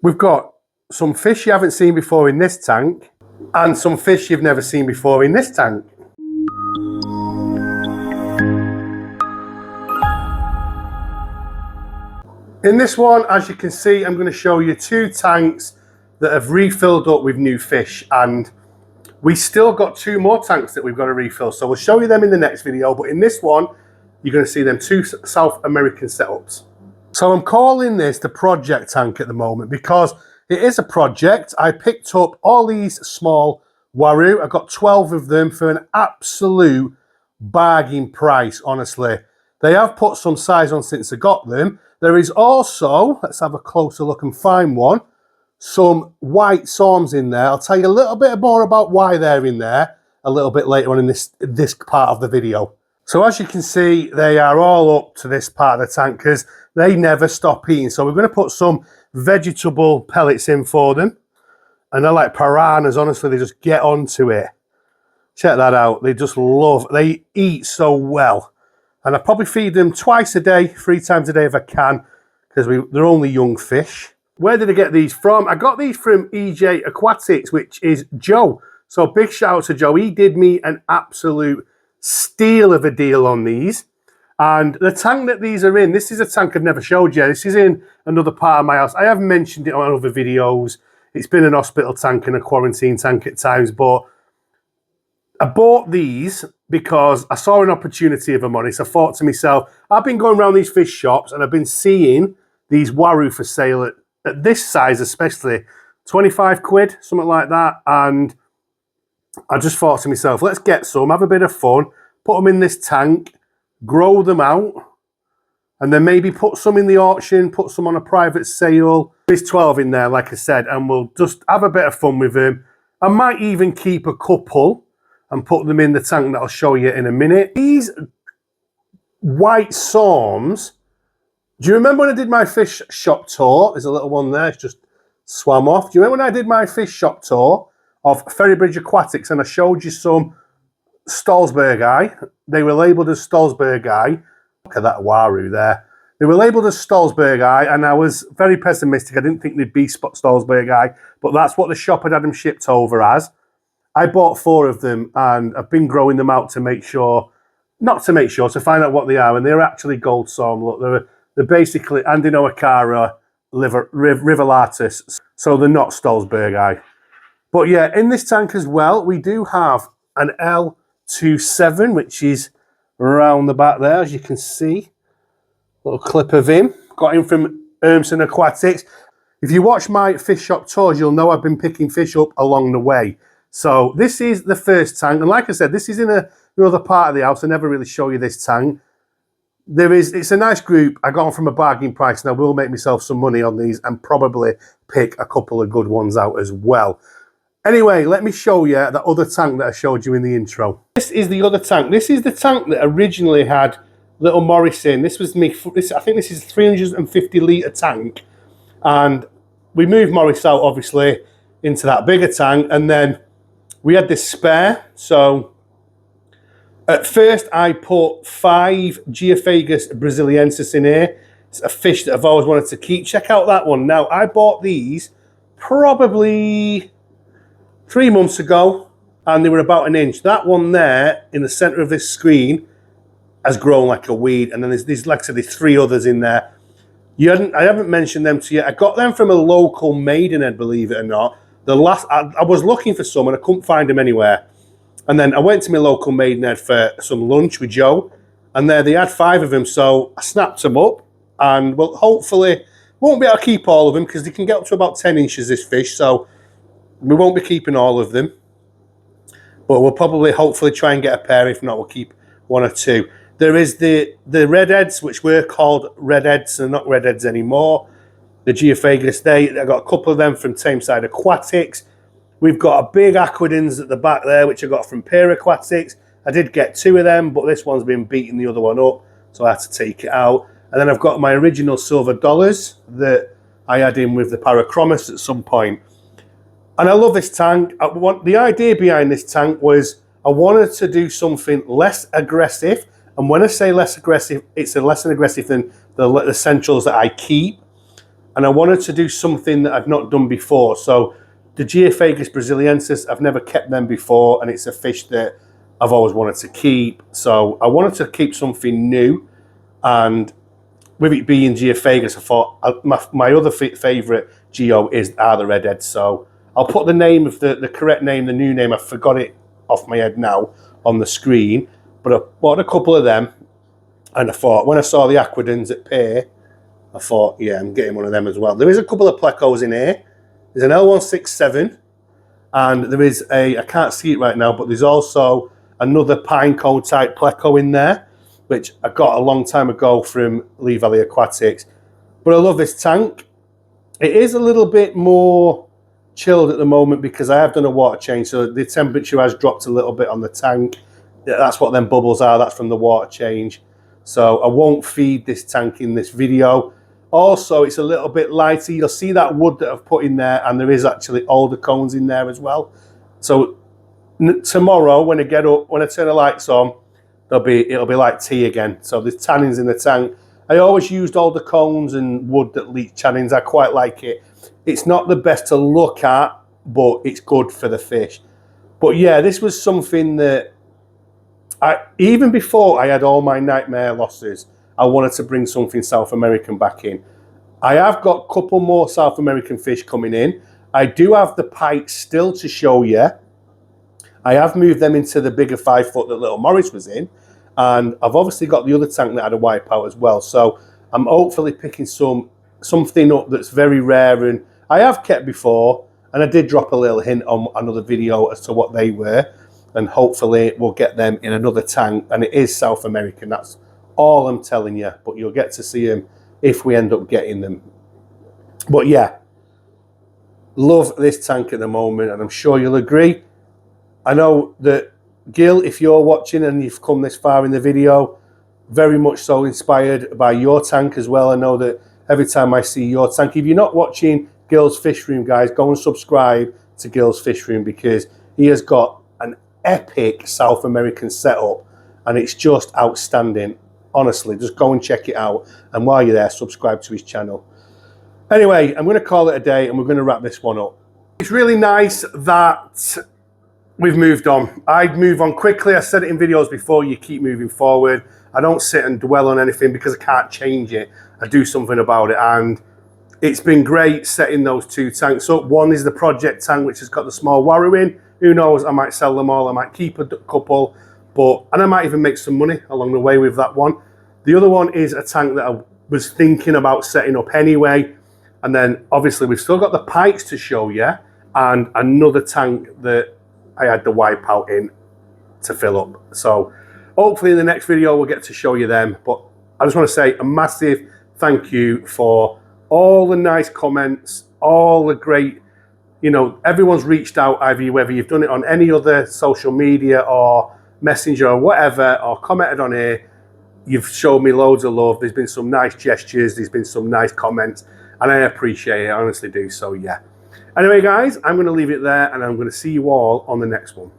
We've got some fish you haven't seen before in this tank and some fish you've never seen before in this tank. In this one, as you can see, I'm going to show you 2 tanks that have refilled up with new fish, and we still got 2 more tanks that we've got to refill. So we'll show you them in the next video, but in this one, you're going to see them 2 South American setups. So I'm calling this the project tank at the moment because it is a project. I picked up all these small Waru. I got 12 of them for an absolute bargain price, honestly. They have put some size on since I got them. There is also, let's have a closer look and find one, some white Sorms in there. I'll tell you a little bit more about why they're in there a little bit later on in this part of the video. So as you can see, they are all up to this part of the tank because they never stop eating. So we're going to put some vegetable pellets in for them. And they're like piranhas, honestly, they just get onto it. Check that out. They just love, they eat so well. And I probably feed them twice a day, 3 times a day if I can, because they're only young fish. Where did I get these from? I got these from EJ Aquatics, which is Joe. So big shout out to Joe. He did me an absolute steal of a deal on these. And the tank that these are in, this is a tank I've never showed you. This is in another part of my house. I have mentioned it on other videos. It's been an hospital tank and a quarantine tank at times, but I bought these because I saw an opportunity, if I'm honest. I thought to myself, I've been going around these fish shops and I've been seeing these Waru for sale at this size especially, 25 quid, something like that. And I just thought to myself, let's get some, have a bit of fun, put them in this tank, grow them out, and then maybe put some in the auction, put some on a private sale. There's 12 in there, like I said, and we'll just have a bit of fun with them. I might even keep a couple and put them in the tank that I'll show you in a minute. These white Sorms, do you remember when I did my fish shop tour? There's a little one there, it's just swam off. Do you remember when I did my fish shop tour of Ferrybridge Aquatics and I showed you some Stolzbergi? They were labelled as Stolzbergi. Look at that Waru there. They were labelled as Stolzbergi, and I was very pessimistic. I didn't think they'd be Stolzbergi, but that's what the shop had them shipped over as. I bought 4 of them, and I've been growing them out to make sure, not to make sure, to find out what they are, and they're actually Gold Sorm. Look, they're basically Andinoacara rivelatus, so they're not Stolzbergi. But yeah, in this tank as well, we do have an L27, which is around the back there, as you can see. Little clip of him. Got him from Urmson Aquatics. If you watch my fish shop tours, you'll know I've been picking fish up along the way. So this is the first tank. And like I said, this is in another part of the house. I never really show you this tank. It's a nice group. I got them from a bargain price, and I will make myself some money on these and probably pick a couple of good ones out as well. Anyway, let me show you the other tank that I showed you in the intro. This is the other tank. This is the tank that originally had little Morris in. This was me. I think this is a 350 litre tank. And we moved Morris out, obviously, into that bigger tank. And then we had this spare. So at first I put 5 Geophagus brasiliensis in here. It's a fish that I've always wanted to keep. Check out that one. Now, I bought these probably 3 months ago, and they were about 1 inch. That one there in the center of this screen has grown like a weed, and then there's like I said, there's 3 others in there. I haven't mentioned them to you. I got them from a local Maidenhead, believe it or not. I was looking for some and I couldn't find them anywhere. And then I went to my local Maidenhead for some lunch with Joe, and there they had 5 of them. So I snapped them up, and well, hopefully won't be able to keep all of them because they can get up to about 10 inches, this fish. So we won't be keeping all of them, but we'll probably hopefully try and get a pair. If not, we'll keep 1 or 2. There is the redheads, which were called redheads, they're not redheads anymore. The Geophagus, I got a couple of them from Tameside Aquatics. We've got a big Aquadins at the back there, which I got from Pear Aquatics. I did get 2 of them, but this one's been beating the other one up, so I had to take it out. And then I've got my original silver dollars that I had in with the Parachromis at some point. And I love this tank. The idea behind this tank was I wanted to do something less aggressive. And when I say less aggressive, it's less aggressive than the centrals that I keep. and I wanted to do something that I've not done before. So the Geophagus brasiliensis, I've never kept them before, and it's a fish that I've always wanted to keep. So I wanted to keep something new, and with it being Geophagus, I thought my other favourite Geo are the redheads. So I'll put the name of the correct name, the new name, I forgot it off my head now, on the screen. But I bought a couple of them, and I thought, when I saw the Aquadens at Pear, I thought, yeah, I'm getting one of them as well. There is a couple of plecos in here. There's an L167, and there is I can't see it right now, but there's also another pine cone type pleco in there, which I got a long time ago from Lee Valley Aquatics. But I love this tank. It is a little bit more chilled at the moment because I have done a water change, so the temperature has dropped a little bit on the tank. That's what them bubbles are, that's from the water change. So I won't feed this tank in this video. Also, it's a little bit lighter. You'll see that wood that I've put in there, and there is actually alder cones in there as well. So tomorrow, when I get up, when I turn the lights on, it'll be like tea again. So there's tannins in the tank. I always used alder cones and wood that leach tannins. I quite like it. It's not the best to look at, but it's good for the fish. But yeah, this was something that even before I had all my nightmare losses, I wanted to bring something South American back in. I have got a couple more South American fish coming in. I do have the pikes still to show you. I have moved them into the bigger 5 foot that little Morris was in. And I've obviously got the other tank that had a wipeout as well. So I'm hopefully picking something up that's very rare and I have kept before. And I did drop a little hint on another video as to what they were. And hopefully we'll get them in another tank. And it is South American. That's all I'm telling you, but you'll get to see them if we end up getting them. But yeah, love this tank at the moment, and I'm sure you'll agree. I know that Gil, if you're watching and you've come this far in the video, very much so inspired by your tank as well. I know that every time I see your tank, if you're not watching Gil's Fish Room, guys, go and subscribe to Gil's Fish Room because he has got an epic South American setup and it's just outstanding. Honestly, just go and check it out. And while you're there, subscribe to his channel. Anyway, I'm going to call it a day and we're going to wrap this one up. It's really nice that we've moved on. I'd move on quickly. I said it in videos before, you keep moving forward. I don't sit and dwell on anything because I can't change it. I do something about it. And it's been great setting those 2 tanks up. One is the project tank, which has got the small Waru in. Who knows, I might sell them all. I might keep a couple. And I might even make some money along the way with that one. The other one is a tank that I was thinking about setting up anyway. And then obviously we've still got the pikes to show you and another tank that I had the wipeout in to fill up. So hopefully in the next video we'll get to show you them. But I just want to say a massive thank you for all the nice comments, all the great, you know, everyone's reached out, either whether you've done it on any other social media or Messenger or whatever, or commented on here. You've showed me loads of love. There's been some nice gestures. There's been some nice comments. And I appreciate it. I honestly do. So, yeah. Anyway, guys, I'm going to leave it there. And I'm going to see you all on the next one.